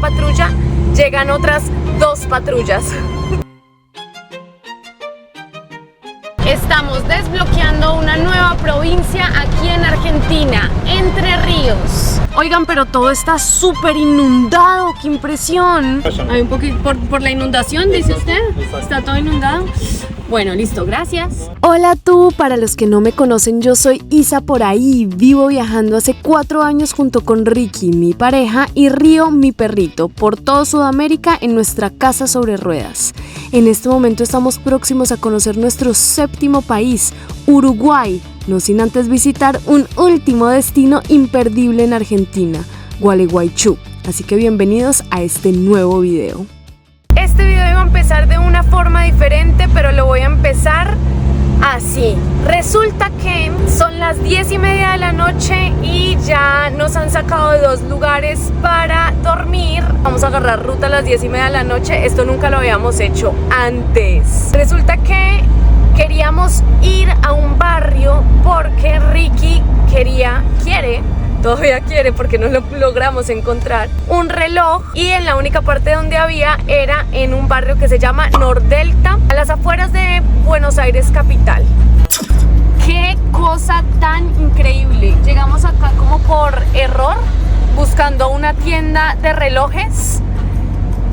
patrulla, llegan otras 2 patrullas. Estamos desbloqueando una nueva provincia aquí en Argentina, Entre Ríos. Oigan, pero todo está súper inundado, ¡qué impresión! Hay un poquito por la inundación, dice usted. ¿Está todo inundado? Bueno, listo, gracias. Hola tú, para los que no me conocen, yo soy Isa por ahí. Vivo viajando hace 4 años junto con Ricky, mi pareja, y Río, mi perrito, por todo Sudamérica en nuestra casa sobre ruedas. En este momento estamos próximos a conocer nuestro 7º país, Uruguay, no sin antes visitar un último destino imperdible en Argentina, Gualeguaychú. Así que bienvenidos a este nuevo video. Este video iba a empezar de una forma diferente, pero lo voy a empezar así. Resulta que son las 10:30 de la noche y ya nos han sacado de 2 lugares para dormir. Vamos a agarrar ruta a las 10:30 de la noche. Esto nunca lo habíamos hecho antes. Resulta que queríamos ir a un barrio porque Ricky todavía quiere porque no lo logramos encontrar, un reloj, y en la única parte donde había era en un barrio que se llama Nordelta, a las afueras de Buenos Aires capital. ¡Qué cosa tan increíble! Llegamos acá como por error, buscando una tienda de relojes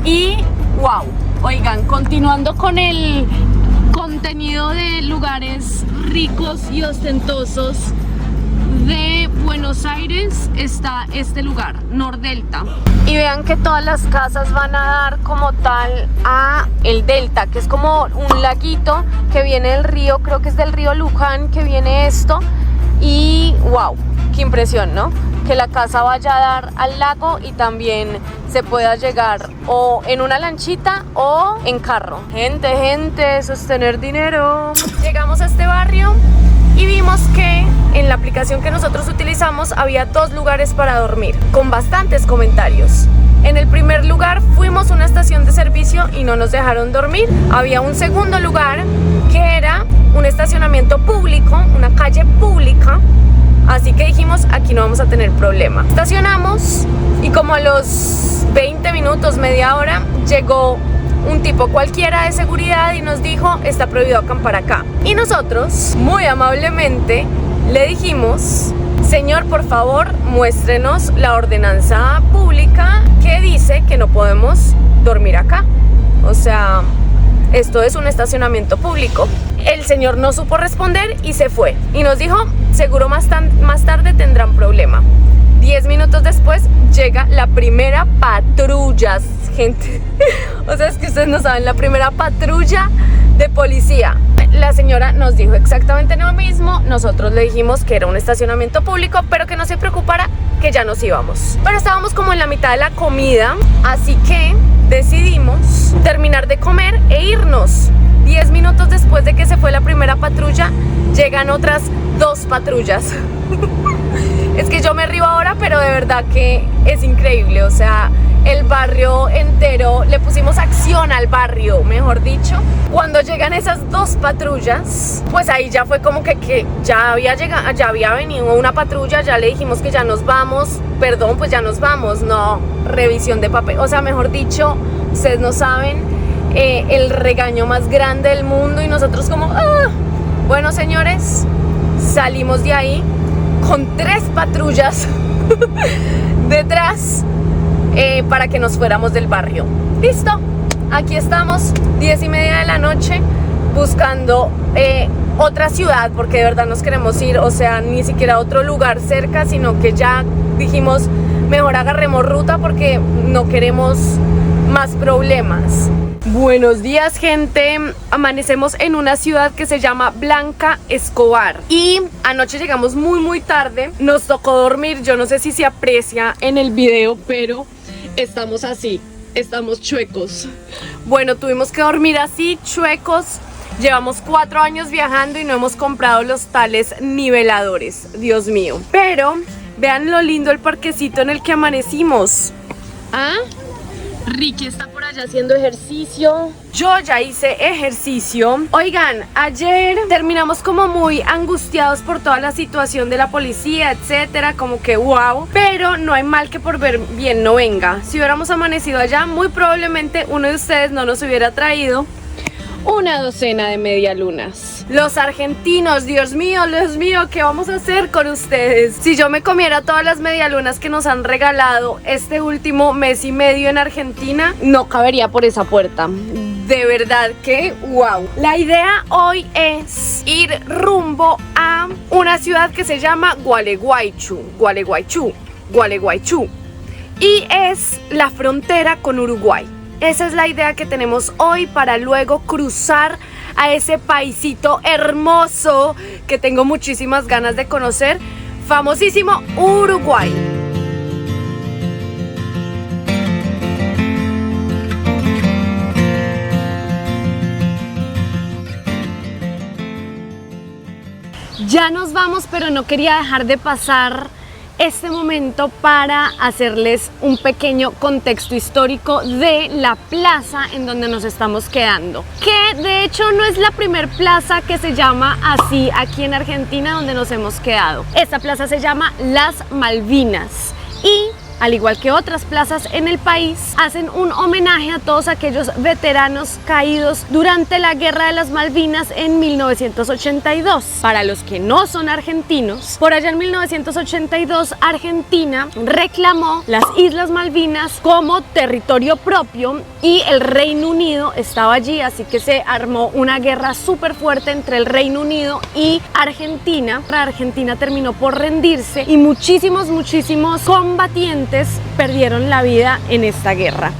y ¡wow! Oigan, continuando con el contenido de lugares ricos y ostentosos de Buenos Aires, está este lugar, Nordelta. Y vean que todas las casas van a dar como tal a el delta, que es como un laguito que viene del río, creo que es del río Luján que viene esto. Y wow, qué impresión, ¿no? Que la casa vaya a dar al lago y también se pueda llegar o en una lanchita o en carro. Gente, eso es tener dinero. Llegamos a este barrio y vimos que en la aplicación que nosotros utilizamos había 2 lugares para dormir, con bastantes comentarios. En el primer lugar fuimos a una estación de servicio y no nos dejaron dormir. Había un segundo lugar que era un estacionamiento público, una calle pública. Así que dijimos, aquí no vamos a tener problema. Estacionamos y como a los 20 minutos, media hora, llegó un tipo cualquiera de seguridad y nos dijo, está prohibido acampar acá. Y nosotros, muy amablemente, le dijimos, señor, por favor, muéstrenos la ordenanza pública que dice que no podemos dormir acá. O sea, esto es un estacionamiento público. El señor no supo responder y se fue. Y nos dijo, seguro más tarde tendrán problema. 10 minutos después llega la primera patrulla, gente. O sea, es que ustedes no saben, la primera patrulla de policía. La señora nos dijo exactamente lo mismo. Nosotros le dijimos que era un estacionamiento público, pero que no se preocupara, que ya nos íbamos. Pero estábamos como en la mitad de la comida, así que decidimos terminar de comer e irnos. 10 minutos después de que se fue la primera patrulla, llegan otras 2 patrullas. Es que yo me río ahora, pero de verdad que es increíble. O sea, el barrio entero, le pusimos acción al barrio, mejor dicho. Cuando llegan esas 2 patrullas, pues ahí ya fue como que ya había venido una patrulla, ya le dijimos que ya nos vamos. Perdón, pues ya nos vamos, no, revisión de papel. O sea, mejor dicho, ustedes no saben, el regaño más grande del mundo. Y nosotros como, bueno, señores, salimos de ahí con 3 patrullas detrás para que nos fuéramos del barrio. Listo, aquí estamos, 10:30 de la noche, buscando otra ciudad, porque de verdad nos queremos ir. O sea, ni siquiera a otro lugar cerca, sino que ya dijimos, mejor agarremos ruta porque no queremos más problemas. Buenos días, gente. Amanecemos en una ciudad que se llama Blanca Escobar y anoche llegamos muy tarde. Nos tocó dormir, yo no sé si se aprecia en el video, pero estamos así, estamos chuecos. Bueno, tuvimos que dormir así, chuecos. Llevamos 4 años viajando y no hemos comprado los tales niveladores, Dios mío. Pero vean lo lindo el parquecito en el que amanecimos. ¿Ah? Ricky está por ahí ya haciendo ejercicio. Yo ya hice ejercicio. Oigan, ayer terminamos como muy angustiados por toda la situación de la policía, etcétera, como que wow, pero no hay mal que por ver bien no venga. Si hubiéramos amanecido allá, muy probablemente uno de ustedes no nos hubiera traído una docena de medialunas. Los argentinos, Dios mío, ¿qué vamos a hacer con ustedes? Si yo me comiera todas las medialunas que nos han regalado este último mes y medio en Argentina, no cabería por esa puerta. De verdad que wow. La idea hoy es ir rumbo a una ciudad que se llama Gualeguaychú. Y es la frontera con Uruguay. Esa es la idea que tenemos hoy para luego cruzar a ese paisito hermoso que tengo muchísimas ganas de conocer, famosísimo Uruguay. Ya nos vamos, pero no quería dejar de pasar este momento para hacerles un pequeño contexto histórico de la plaza en donde nos estamos quedando, que de hecho no es la primer plaza que se llama así aquí en Argentina donde nos hemos quedado. Esta plaza se llama Las Malvinas y al igual que otras plazas en el país, hacen un homenaje a todos aquellos veteranos caídos durante la Guerra de las Malvinas en 1982. Para los que no son argentinos, por allá en 1982 Argentina reclamó las Islas Malvinas como territorio propio y el Reino Unido estaba allí, así que se armó una guerra súper fuerte entre el Reino Unido y Argentina. Argentina terminó por rendirse y muchísimos combatientes perdieron la vida en esta guerra.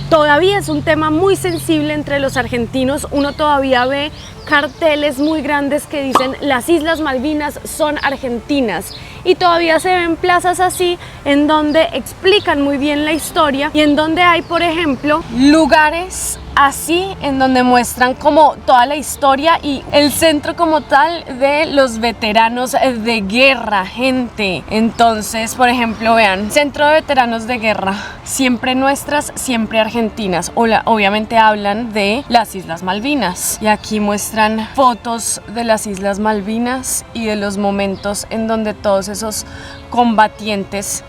Todavía es un tema muy sensible entre los argentinos. Uno todavía ve carteles muy grandes que dicen las Islas Malvinas son argentinas y todavía se ven plazas así en donde explican muy bien la historia y en donde hay, por ejemplo, lugares así en donde muestran como toda la historia y el centro como tal de los veteranos de guerra, gente. Entonces, por ejemplo, vean, centro de veteranos de guerra, siempre nuestras, siempre argentinas. Obviamente hablan de las Islas Malvinas y aquí muestran fotos de las Islas Malvinas y de los momentos en donde todos esos combatientes,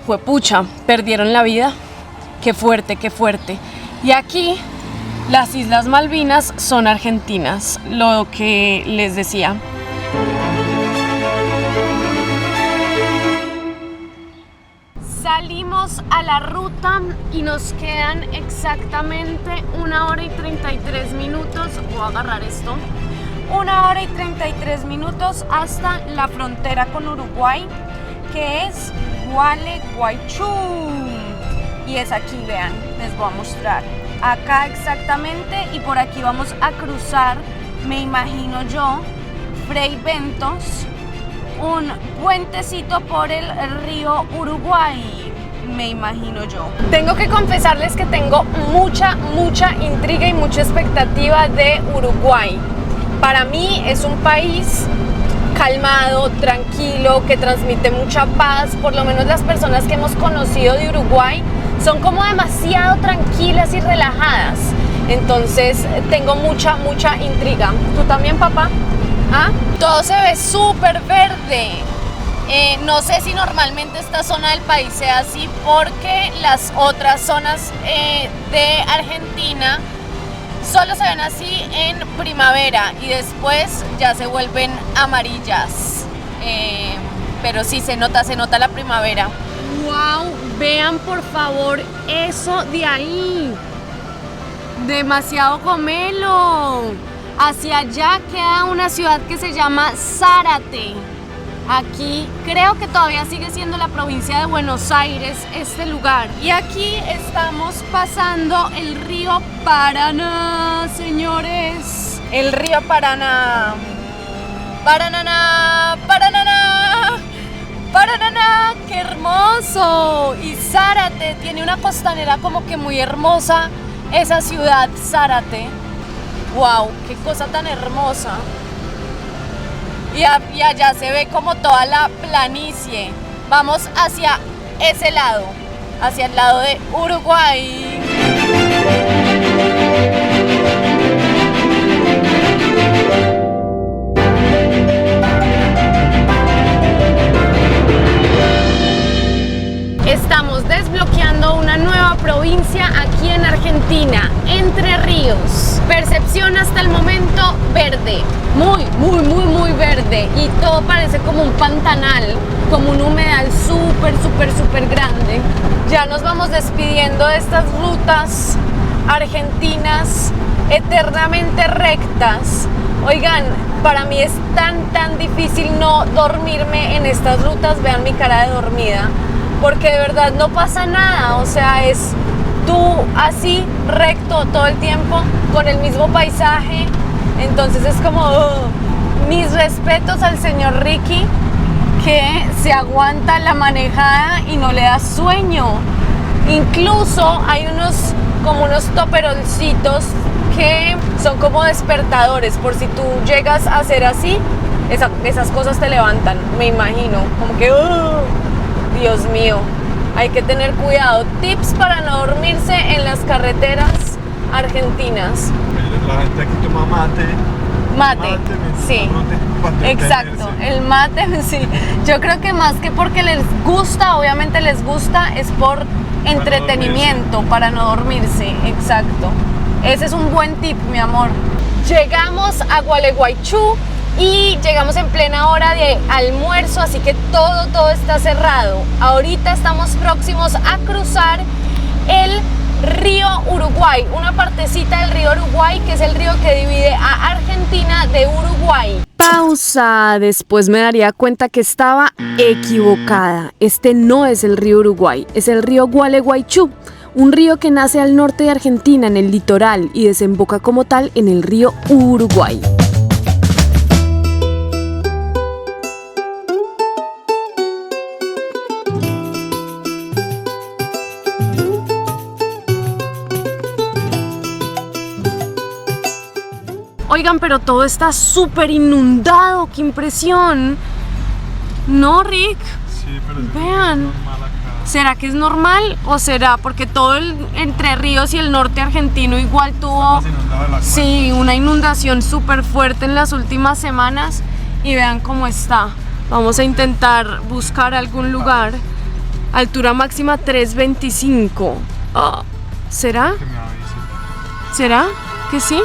juepucha, perdieron la vida. Qué fuerte, qué fuerte. Y aquí las Islas Malvinas son argentinas, lo que les decía. Salimos a la ruta y nos quedan exactamente 1 hora y 33 minutos. Voy a agarrar esto. 1 hora y 33 minutos hasta la frontera con Uruguay, que es Gualeguaychú. Y es aquí, vean, les voy a mostrar. Acá exactamente, y por aquí vamos a cruzar, me imagino yo, Frei Bentos, un puentecito por el río Uruguay, me imagino yo. Tengo que confesarles que tengo mucha intriga y mucha expectativa de Uruguay. Para mí es un país calmado, tranquilo, que transmite mucha paz. Por lo menos las personas que hemos conocido de Uruguay son como demasiado tranquilas y relajadas. Entonces tengo mucha intriga. ¿Tú también, papá? ¿Ah? Todo se ve súper verde. No sé si normalmente esta zona del país sea así porque las otras zonas de Argentina solo se ven así en primavera y después ya se vuelven amarillas. Pero sí se nota la primavera. ¡Wow! Vean por favor eso de ahí. Demasiado gomelo. Hacia allá queda una ciudad que se llama Zárate. Aquí creo que todavía sigue siendo la provincia de Buenos Aires este lugar. Y aquí estamos pasando el río Paraná, señores. El río Paraná. Paraná, Paraná, Paraná, qué hermoso. Y Zárate tiene una costanera como que muy hermosa. Esa ciudad, Zárate. Wow, qué cosa tan hermosa. Y allá se ve como toda la planicie. Vamos hacia ese lado, hacia el lado de Uruguay. desbloqueando una nueva provincia aquí en Argentina, Entre Ríos. Percepción hasta el momento verde, muy verde, y todo parece como un pantanal, como un humedal súper grande. Ya nos vamos despidiendo de estas rutas argentinas eternamente rectas. Oigan, para mí es tan difícil no dormirme en estas rutas. Vean mi cara de dormida, porque de verdad no pasa nada. O sea, es tú así recto todo el tiempo con el mismo paisaje. Entonces es como mis respetos al señor Ricky, que se aguanta la manejada y no le da sueño. Incluso hay unos toperolcitos que son como despertadores, por si tú llegas a hacer así, esas cosas te levantan, me imagino, como que Dios mío, hay que tener cuidado. Tips para no dormirse en las carreteras argentinas. La gente aquí toma mate, sí, exacto, el mate, sí. Yo creo que más que porque les gusta, obviamente les gusta, es por entretenimiento, para no dormirse, exacto. Ese es un buen tip, mi amor. Llegamos a Gualeguaychú y llegamos en plena hora de almuerzo, así que todo está cerrado. Ahorita estamos próximos a cruzar el río Uruguay, una partecita del río Uruguay, que es el río que divide a Argentina de Uruguay. Pausa, después me daría cuenta que estaba equivocada. Este no es el río Uruguay, es el río Gualeguaychú, un río que nace al norte de Argentina en el litoral y desemboca como tal en el río Uruguay. Oigan, pero todo está súper inundado, ¡qué impresión! ¿No, Rick? Sí, pero vean, es normal acá. ¿Será que es normal o será porque todo el Entre Ríos y el norte argentino igual tuvo una inundación súper fuerte en las últimas semanas? Y vean cómo está. Vamos a intentar buscar algún lugar. Altura máxima 325. Oh, ¿será? Que me avisen. ¿Será que sí?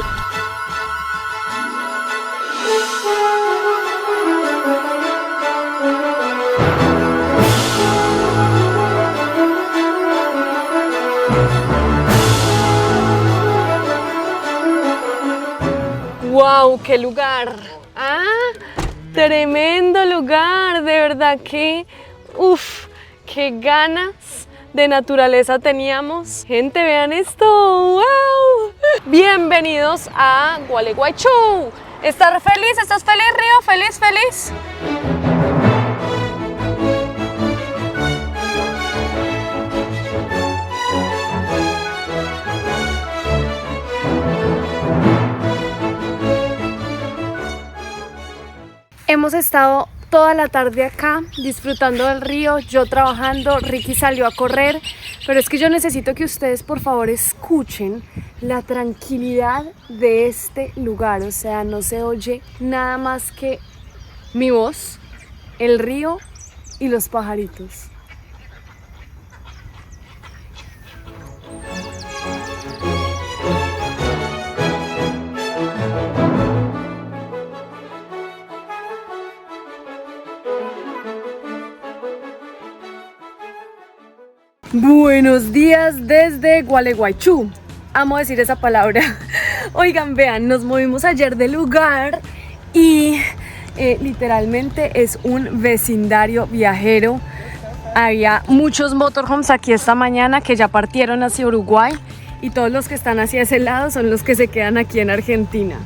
¡Wow! ¡Qué lugar! ¡Ah! ¡Tremendo lugar! De verdad que... ¡Uf! ¡Qué ganas de naturaleza teníamos! Gente, vean esto. ¡Wow! Bienvenidos a Gualeguaychú. ¿Estás feliz? ¿Estás feliz, Río? ¿Feliz, feliz? Hemos estado toda la tarde acá disfrutando del río, yo trabajando, Ricky salió a correr, pero es que yo necesito que ustedes por favor escuchen la tranquilidad de este lugar. O sea, no se oye nada más que mi voz, el río y los pajaritos. Buenos días desde Gualeguaychú. Amo decir esa palabra. Oigan, vean, nos movimos ayer de lugar y literalmente es un vecindario viajero. Había muchos motorhomes aquí esta mañana que ya partieron hacia Uruguay y todos los que están hacia ese lado son los que se quedan aquí en Argentina.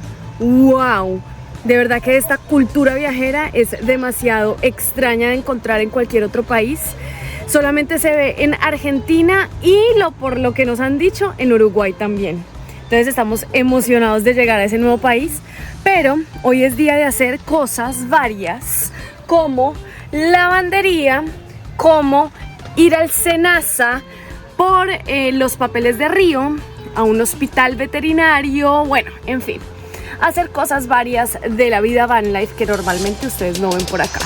¡Wow! De verdad que esta cultura viajera es demasiado extraña de encontrar en cualquier otro país. Solamente se ve en Argentina y por lo que nos han dicho, en Uruguay también. Entonces estamos emocionados de llegar a ese nuevo país, pero hoy es día de hacer cosas varias, como lavandería, como ir al Senasa por los papeles de Río, a un hospital veterinario, bueno, en fin, hacer cosas varias de la vida van life que normalmente ustedes no ven por acá.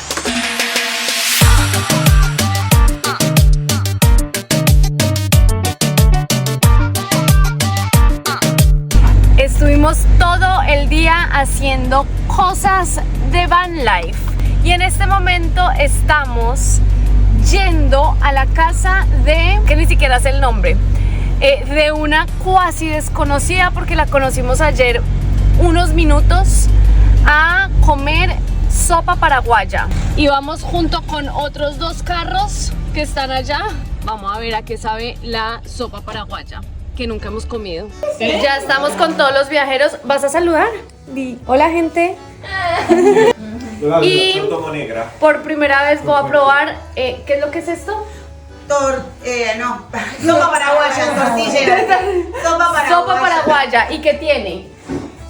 día haciendo cosas de van life. Y en este momento estamos yendo a la casa de, que ni siquiera sé el nombre, de una cuasi desconocida porque la conocimos ayer unos minutos, a comer sopa paraguaya. Y vamos junto con otros 2 carros que están allá. Vamos a ver a qué sabe la sopa paraguaya, que nunca hemos comido. Ya estamos con todos los viajeros. ¿Vas a saludar? Di, hola gente. Y por primera vez voy a probar, ¿qué es lo que es esto? Sopa paraguaya, tortillera. Sopa paraguaya. ¿Y qué tiene?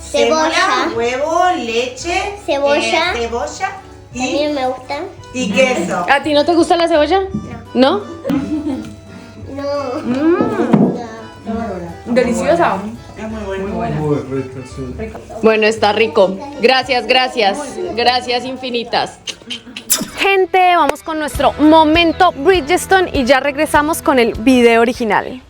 Cebolla, huevo, leche, Cebolla. cebolla A mí me gusta. y queso. ¿A ti no te gusta la cebolla? ¿No? No. Deliciosa. Es muy bueno. Muy rico, sí. Bueno, está rico. Gracias, gracias. Gracias infinitas. Gente, vamos con nuestro momento Bridgestone y ya regresamos con el video original.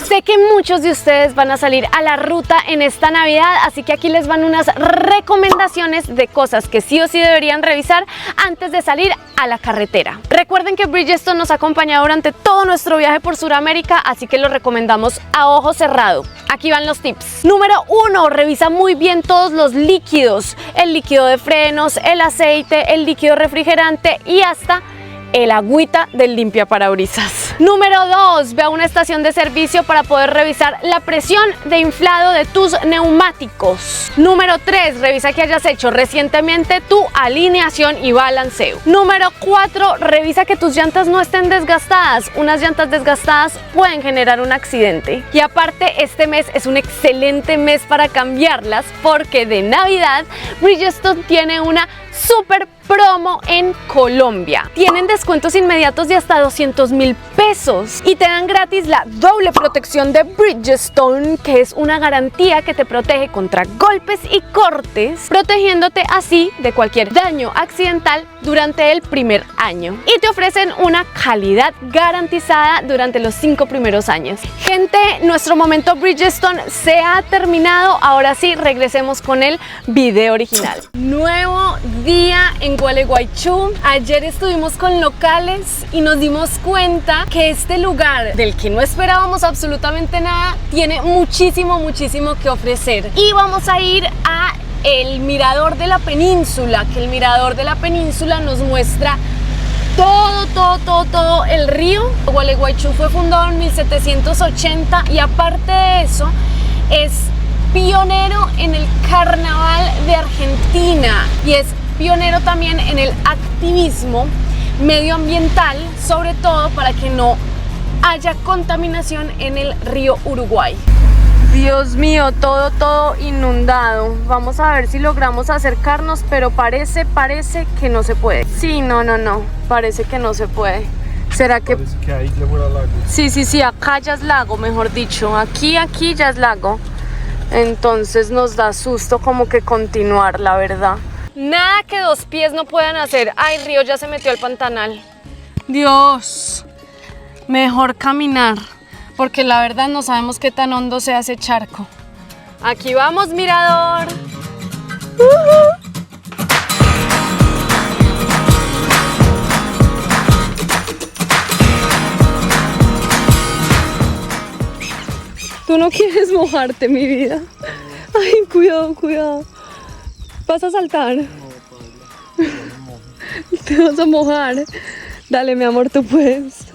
Sé que muchos de ustedes van a salir a la ruta en esta Navidad, así que aquí les van unas recomendaciones de cosas que sí o sí deberían revisar antes de salir a la carretera. Recuerden que Bridgestone nos ha acompañado durante todo nuestro viaje por Sudamérica, así que lo recomendamos a ojo cerrado. Aquí van los tips. Número 1, revisa muy bien todos los líquidos, el líquido de frenos, el aceite, el líquido refrigerante y hasta el agüita del limpiaparabrisas. Número 2, ve a una estación de servicio para poder revisar la presión de inflado de tus neumáticos. Número 3, revisa que hayas hecho recientemente tu alineación y balanceo. Número 4, revisa que tus llantas no estén desgastadas. Unas llantas desgastadas pueden generar un accidente. Y aparte, este mes es un excelente mes para cambiarlas porque de Navidad Bridgestone tiene una super promo en Colombia. Tienen descuentos inmediatos de hasta 200.000 pesos y te dan gratis la doble protección de Bridgestone, que es una garantía que te protege contra golpes y cortes, protegiéndote así de cualquier daño accidental durante el primer año. Y te ofrecen una calidad garantizada durante los 5 primeros años. Gente, nuestro momento Bridgestone se ha terminado. Ahora sí, regresemos con el video original. Nuevo día en Gualeguaychú. Ayer estuvimos con locales y nos dimos cuenta que este lugar, del que no esperábamos absolutamente nada, tiene muchísimo que ofrecer. Y vamos a ir a el Mirador de la Península, que el Mirador de la Península nos muestra todo el río. Gualeguaychú fue fundado en 1780 y aparte de eso es pionero en el carnaval de Argentina y es pionero también en el activismo medioambiental, sobre todo para que no haya contaminación en el río Uruguay. Dios mío, todo inundado. Vamos a ver si logramos acercarnos, pero parece que no se puede. Sí, no, parece que no se puede. ¿Será que...? Parece que ahí ya fuera lago. Sí, acá ya es lago, mejor dicho. Aquí ya es lago. Entonces nos da susto como que continuar, la verdad. Nada que 2 pies no puedan hacer. Ay, el río ya se metió al pantanal. Dios, mejor caminar, porque la verdad no sabemos qué tan hondo sea ese charco. Aquí vamos, mirador. Tú no quieres mojarte, mi vida. Ay, cuidado. ¿Vas a saltar? Te vas a mojar. Dale, mi amor, tú puedes.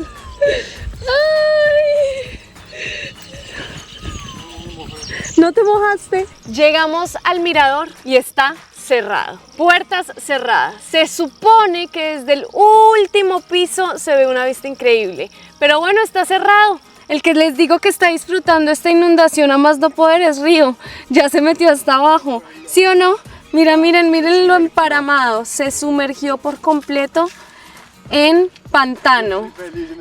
Ay. ¿No te mojaste? Llegamos al mirador y está cerrado. Puertas cerradas. Se supone que desde el último piso se ve una vista increíble. Pero bueno, está cerrado. El que les digo que está disfrutando esta inundación a más no poder es Río. Ya se metió hasta abajo. ¿Sí o no? Miren lo emparamado. Se sumergió por completo en pantano.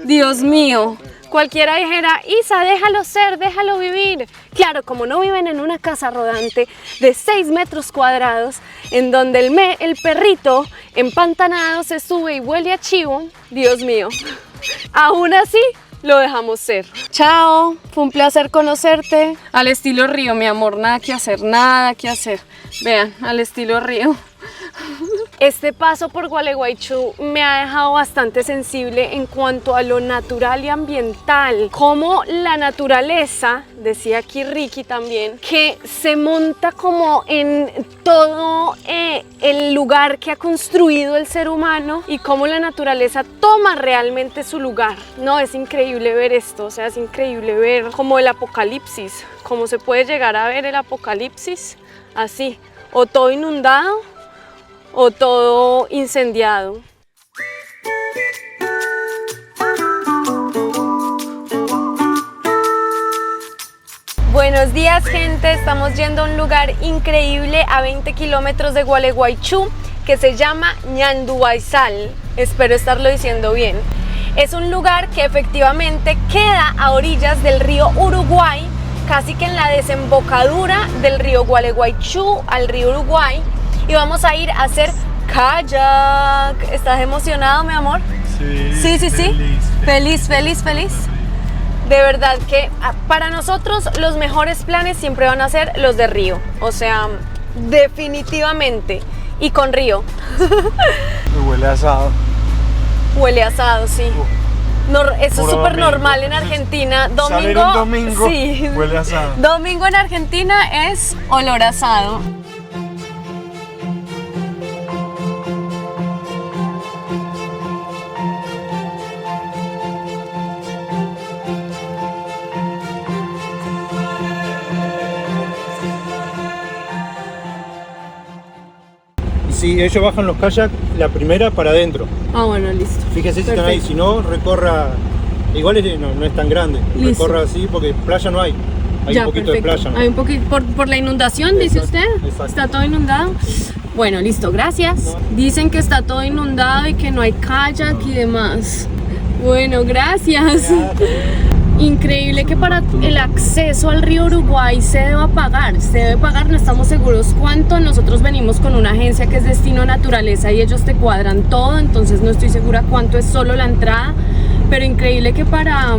Dios mío. Cualquiera dijera, Isa, déjalo ser, déjalo vivir. Claro, como no viven en una casa rodante de 6 metros cuadrados, en donde el perrito empantanado se sube y huele a chivo, Dios mío, aún así lo dejamos ser. Chao, fue un placer conocerte. Al estilo Río, mi amor, nada que hacer, nada que hacer. Vean, al estilo Río. Este paso por Gualeguaychú me ha dejado bastante sensible en cuanto a lo natural y ambiental. Como la naturaleza, decía aquí Ricky también, que se monta como en todo el lugar que ha construido el ser humano y cómo la naturaleza toma realmente su lugar. No, es increíble ver esto, o sea, es increíble ver como el apocalipsis, cómo se puede llegar a ver el apocalipsis así, o todo inundado o todo incendiado. Buenos días, gente, estamos yendo a un lugar increíble a 20 kilómetros de Gualeguaychú que se llama Ñanduaysal, espero estarlo diciendo bien. Es un lugar que efectivamente queda a orillas del río Uruguay, casi que en la desembocadura del río Gualeguaychú al río Uruguay. Y vamos a ir a hacer kayak. ¿Estás emocionado, mi amor? Sí. Feliz. De verdad que para nosotros los mejores planes siempre van a ser los de río. O sea, definitivamente. Y con río. Me huele a asado. Huele a asado, sí. Eso es súper normal en Argentina. Salir un domingo, sí. huele a asado. Domingo en Argentina es olor a asado. Si ellos bajan los kayaks, la primera para adentro. Ah, bueno, listo. Fíjese si están ahí, si no, recorra. Igual no es tan grande. Listo. Recorra así porque playa no hay. Hay Ya, un poquito perfecto. de playa, ¿no? Hay un poquito por la inundación, dice Exacto, usted. exacto. Está todo inundado. Bueno, listo, gracias. Dicen que está todo inundado y que no hay kayak y demás. Bueno, gracias. Increíble que para el acceso al río Uruguay se debe pagar, no estamos seguros cuánto. Nosotros venimos con una agencia que es Destino Naturaleza y ellos te cuadran todo, entonces no estoy segura cuánto es solo la entrada, pero increíble que para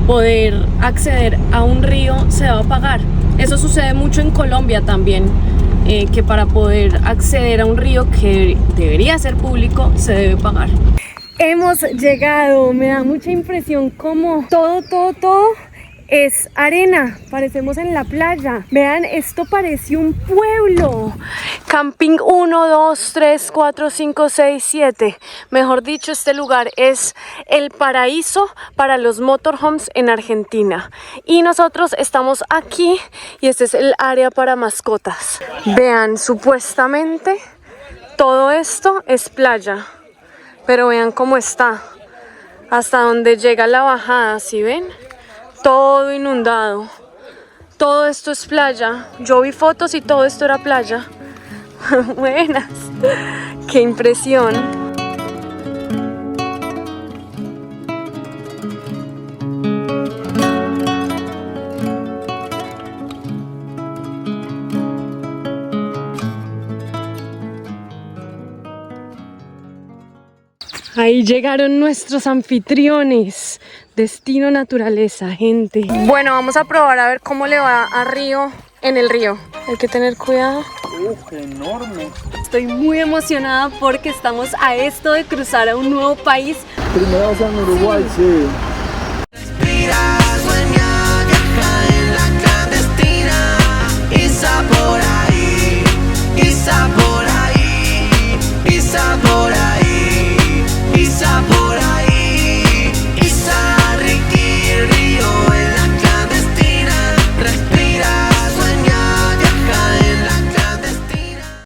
poder acceder a un río se debe pagar. Eso sucede mucho en Colombia también, que para poder acceder a un río que debería ser público se debe pagar. Hemos llegado, me da mucha impresión como todo es arena, parecemos en la playa. Vean, esto parece un pueblo. Camping 1, 2, 3, 4, 5, 6, 7. Mejor dicho, este lugar es el paraíso para los motorhomes en Argentina. Y nosotros estamos aquí y este es el área para mascotas. Vean, supuestamente todo esto es playa. Pero vean cómo está, hasta donde llega la bajada, ¿sí ven? Todo inundado, todo esto es playa. Yo vi fotos y todo esto era playa. Buenas, qué impresión. Ahí llegaron nuestros anfitriones. Destino Naturaleza, gente. Bueno, vamos a probar a ver cómo le va a Río en el río. Hay que tener cuidado. Enorme. Estoy muy emocionada porque estamos a esto de cruzar a un nuevo país. Primera vez en Uruguay, sí. Respira.